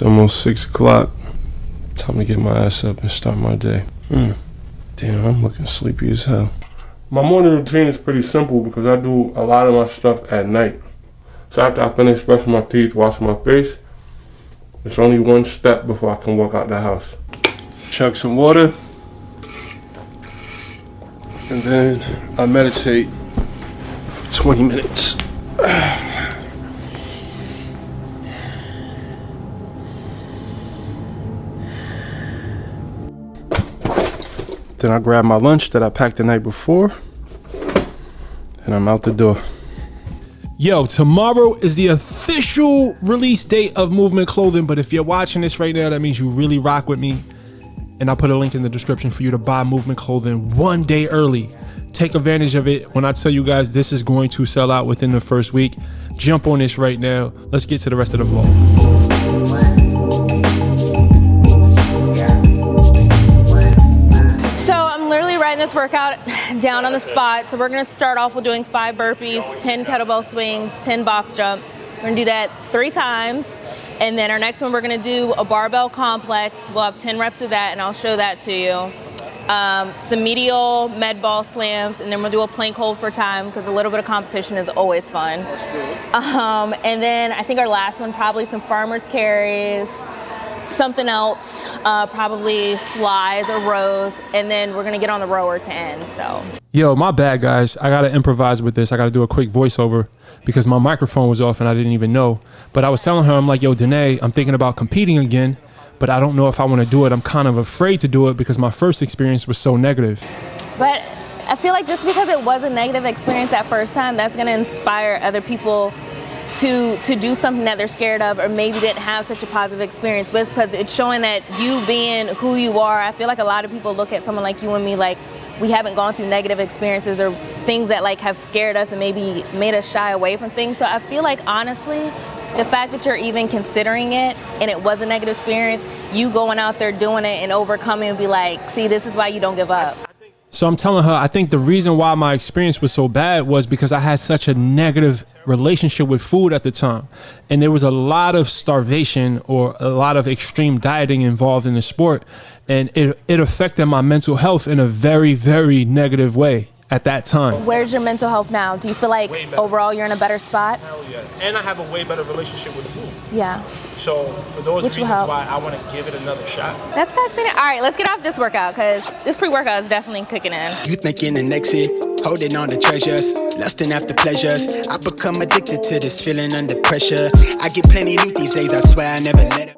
almost 6 o'clock. Time to get my ass up and start my day. Damn, I'm looking sleepy as hell. My morning routine is pretty simple because I do a lot of my stuff at night. So after I finish brushing my teeth, washing my face, it's only one step before I can walk out the house. Chug some water, and then I meditate for 20 minutes. Then I grab my lunch that I packed the night before, and I'm out the door. Yo, tomorrow is the official release date of Movement Clothing, but if you're watching this right now, that means you really rock with me. And I'll put a link in the description for you to buy Movement Clothing one day early. Take advantage of it. When I tell you guys this is going to sell out within the first week, jump on this right now. Let's get to the rest of the vlog. This workout down on the spot. So we're going to start off with doing 5 burpees, 10 kettlebell swings, 10 box jumps. We're going to do that 3 times. And then our next one, we're going to do a barbell complex. We'll have 10 reps of that, and I'll show that to you. Some medial med ball slams, and then we'll do a plank hold for time because a little bit of competition is always fun. And then I think our last one, probably some farmer's carries, something else, probably flies or rows, and then we're gonna get on the rower to end. So yo, my bad guys, I gotta improvise with this. I gotta do a quick voiceover because my microphone was off and I didn't even know. But I was telling her, I'm like, yo, Danae, I'm thinking about competing again, but I don't know if I want to do it. I'm kind of afraid to do it because my first experience was so negative. But I feel like just because it was a negative experience that first time, that's gonna inspire other people to do something that they're scared of or maybe didn't have such a positive experience with, because it's showing that you being who you are. I feel like a lot of people look at someone like you and me like we haven't gone through negative experiences or things that like have scared us and maybe made us shy away from things. So I feel like honestly, the fact that you're even considering it and it was a negative experience, you going out there doing it and overcoming and be like, see, this is why you don't give up. So I'm telling her, I think the reason why my experience was so bad was because I had such a negative relationship with food at the time. And there was a lot of starvation or a lot of extreme dieting involved in the sport. And it affected my mental health in a very, very negative way at that time. Where's your mental health now? Do you feel like overall you're in a better spot? Hell yeah. And I have a way better relationship with food. Yeah. So for those reasons why I want to give it another shot. That's fascinating. All right, let's get off this workout because this pre-workout is definitely cooking in. Youth making an exit, holding on to treasures, lusting after pleasures. I become addicted to this feeling under pressure. I get plenty loot these days, I swear I never let it.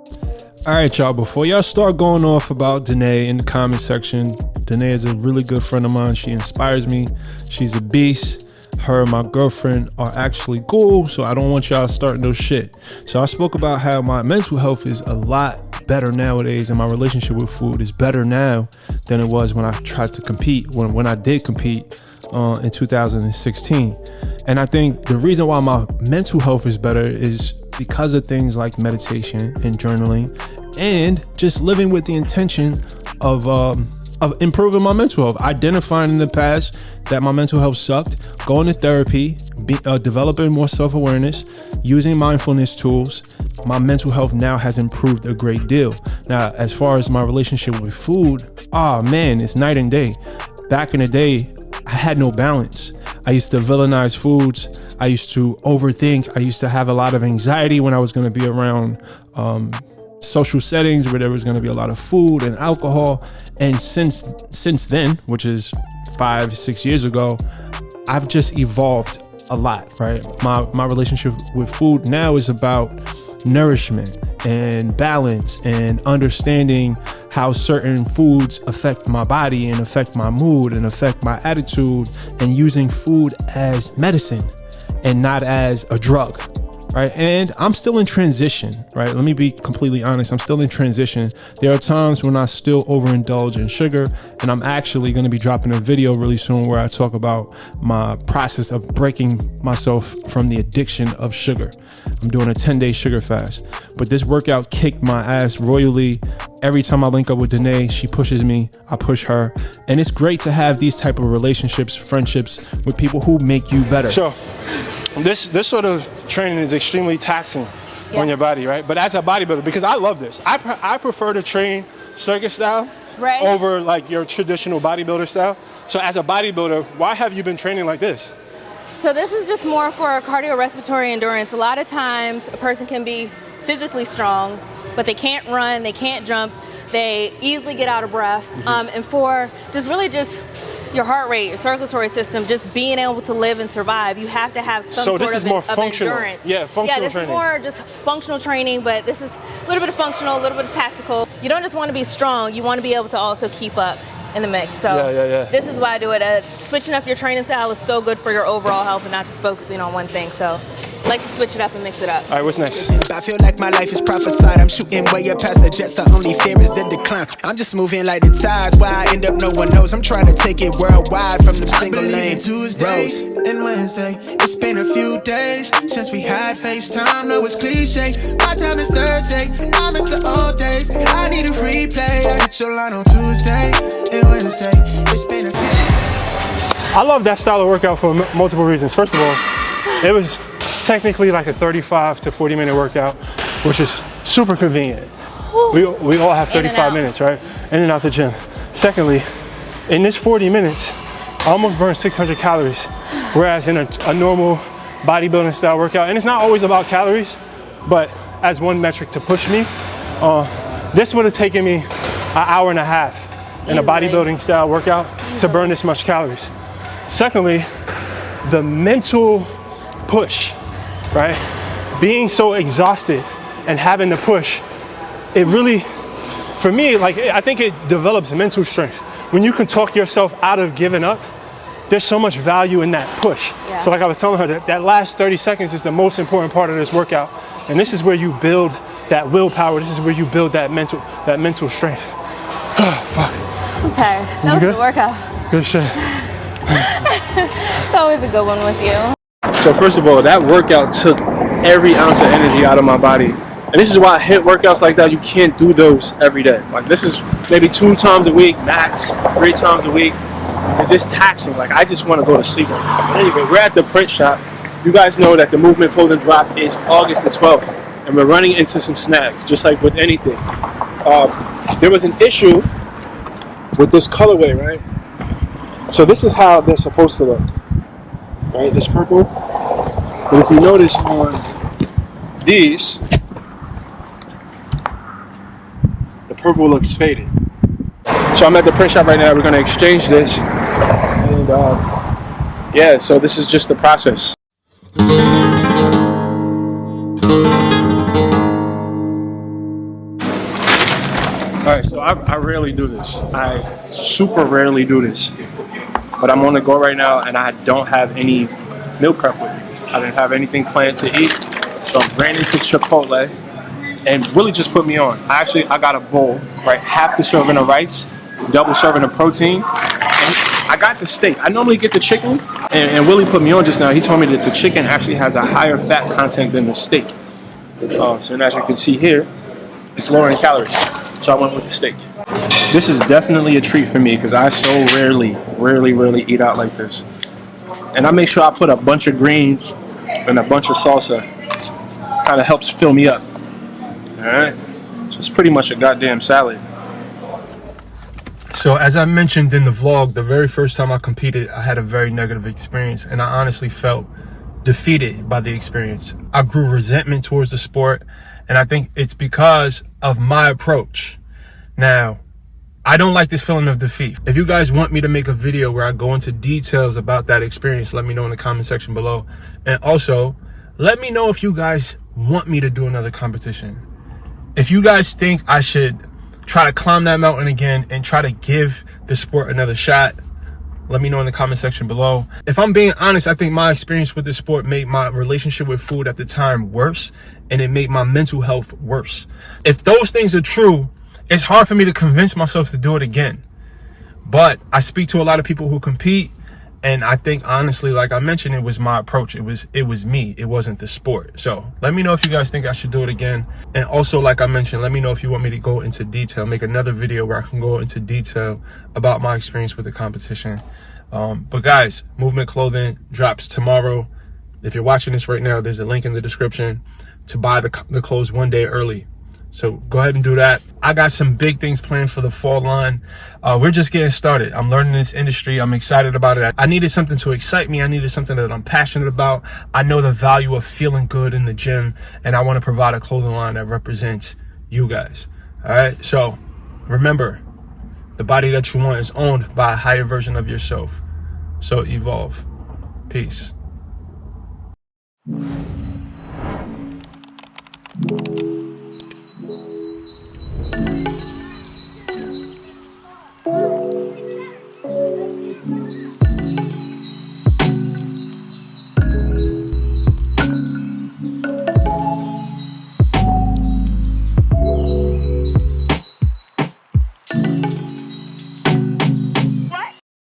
All right, y'all, before y'all start going off about Danae in the comment section, Danae is a really good friend of mine. She inspires me. She's a beast. Her and my girlfriend are actually cool, so I don't want y'all starting no shit. So I spoke about how my mental health is a lot better nowadays, and my relationship with food is better now than it was when I tried to compete, when I did compete in 2016. And I think the reason why my mental health is better is because of things like meditation and journaling and just living with the intention of improving my mental health. Identifying in the past that my mental health sucked, going to therapy, developing more self-awareness, using mindfulness tools. My mental health now has improved a great deal. Now, as far as my relationship with food, oh man, it's night and day. Back in the day, I had no balance. I used to villainize foods. I used to overthink. I used to have a lot of anxiety when I was going to be around social settings where there was going to be a lot of food and alcohol. And since then, which is 5-6 years ago, I've just evolved a lot, right? My relationship with food now is about nourishment and balance and understanding how certain foods affect my body and affect my mood and affect my attitude, and using food as medicine and not as a drug, right? And I'm still in transition, right? Let me be completely honest. I'm still in transition. There are times when I still overindulge in sugar, and I'm actually going to be dropping a video really soon where I talk about my process of breaking myself from the addiction of sugar. I'm doing a 10-day sugar fast, but this workout kicked my ass royally. Every time I link up with Danae, she pushes me, I push her. And it's great to have these type of relationships, friendships with people who make you better. So this sort of training is extremely taxing. on your body, right? But as a bodybuilder, because I love this, I prefer to train circuit style over like your traditional bodybuilder style. So as a bodybuilder, why have you been training like this? So this is just more for cardiorespiratory endurance. A lot of times a person can be physically strong, but they can't run, they can't jump, they easily get out of breath. And for just your heart rate, your circulatory system, just being able to live and survive, you have to have some sort of endurance. Yeah, functional training. This is more just functional training, but this is a little bit of functional, a little bit of tactical. You don't just want to be strong, you want to be able to also keep up in the mix. So this is why I do it. Switching up your training style is so good for your overall health and not just focusing on one thing. So I like to switch it up and mix it up. All right, what's next? I feel like my life is prophesied. I'm shooting way up past the jets. The only fear is the decline. I'm just moving like the tides. Why I end up, no one knows. I'm trying to take it worldwide from the single lane. Tuesdays and Wednesday. It's been a few days since we had FaceTime. No, it's cliche. My time is Thursday. I miss the old days. I need a replay. I hit your line on Tuesday and Wednesday. It's been a few days. I love that style of workout for multiple reasons. First of all, it was technically like a 35 to 40 minute workout, which is super convenient. We all have 35 minutes, right? In and out the gym. Secondly, in this 40 minutes, I almost burned 600 calories, whereas in a normal bodybuilding style workout, and it's not always about calories, but as one metric to push me, this would have taken me an hour and a half in a bodybuilding style workout to burn this much calories. Secondly, the mental push, right? Being so exhausted and having to push, it really, for me, like, I think it develops mental strength. When you can talk yourself out of giving up, there's so much value in that push. So like I was telling her, that last 30 seconds is the most important part of this workout. And this is where you build that willpower. This is where you build that mental strength. Fuck. I'm tired. That was a good workout. Good shit. It's always a good one with you. So first of all, that workout took every ounce of energy out of my body. And this is why HIIT workouts like that, you can't do those every day. Like this is maybe 2 times a week, max, 3 times a week. Because it's taxing. Like I just want to go to sleep. But anyway, we're at the print shop. You guys know that the movement clothing drop is August the 12th. And we're running into some snags, just like with anything. There was an issue with this colorway, right? So this is how they're supposed to look. Right, this purple. But if you notice on these, the purple looks faded. So I'm at the print shop right now. We're going to exchange this. And yeah, so this is just the process. Alright, so I rarely do this. I super rarely do this. But I'm on the go right now and I don't have any meal prep with me. I didn't have anything planned to eat. So I ran into Chipotle and really just put me on. I got a bowl, right? Half the serving of rice, double serving of protein. And I got the steak. I normally get the chicken and Willie put me on just now. He told me that the chicken actually has a higher fat content than the steak. So as you can see here, it's lower in calories. So I went with the steak. This is definitely a treat for me because I so rarely eat out like this. And I make sure I put a bunch of greens and a bunch of salsa. Kind of helps fill me up. Alright? So it's pretty much a goddamn salad. So as I mentioned in the vlog, the very first time I competed, I had a very negative experience and I honestly felt defeated by the experience. I grew resentment towards the sport and I think it's because of my approach. Now, I don't like this feeling of defeat. If you guys want me to make a video where I go into details about that experience, let me know in the comment section below. And also, let me know if you guys want me to do another competition. If you guys think I should try to climb that mountain again and try to give the sport another shot, let me know in the comment section below. If I'm being honest, I think my experience with this sport made my relationship with food at the time worse, and it made my mental health worse. If those things are true, it's hard for me to convince myself to do it again. But I speak to a lot of people who compete, and I think honestly, like I mentioned, it was my approach. It was me. It wasn't the sport. So let me know if you guys think I should do it again. And also, like I mentioned, let me know if you want me to go into detail, make another video where I can go into detail about my experience with the competition. But guys, Movement Clothing drops tomorrow. If you're watching this right now, there's a link in the description to buy the clothes one day early. So go ahead and do that. I got some big things planned for the fall line. We're just getting started. I'm learning this industry. I'm excited about it. I needed something to excite me. I needed something that I'm passionate about. I know the value of feeling good in the gym, and I want to provide a clothing line that represents you guys. All right. So remember, the body that you want is owned by a higher version of yourself. So evolve. Peace.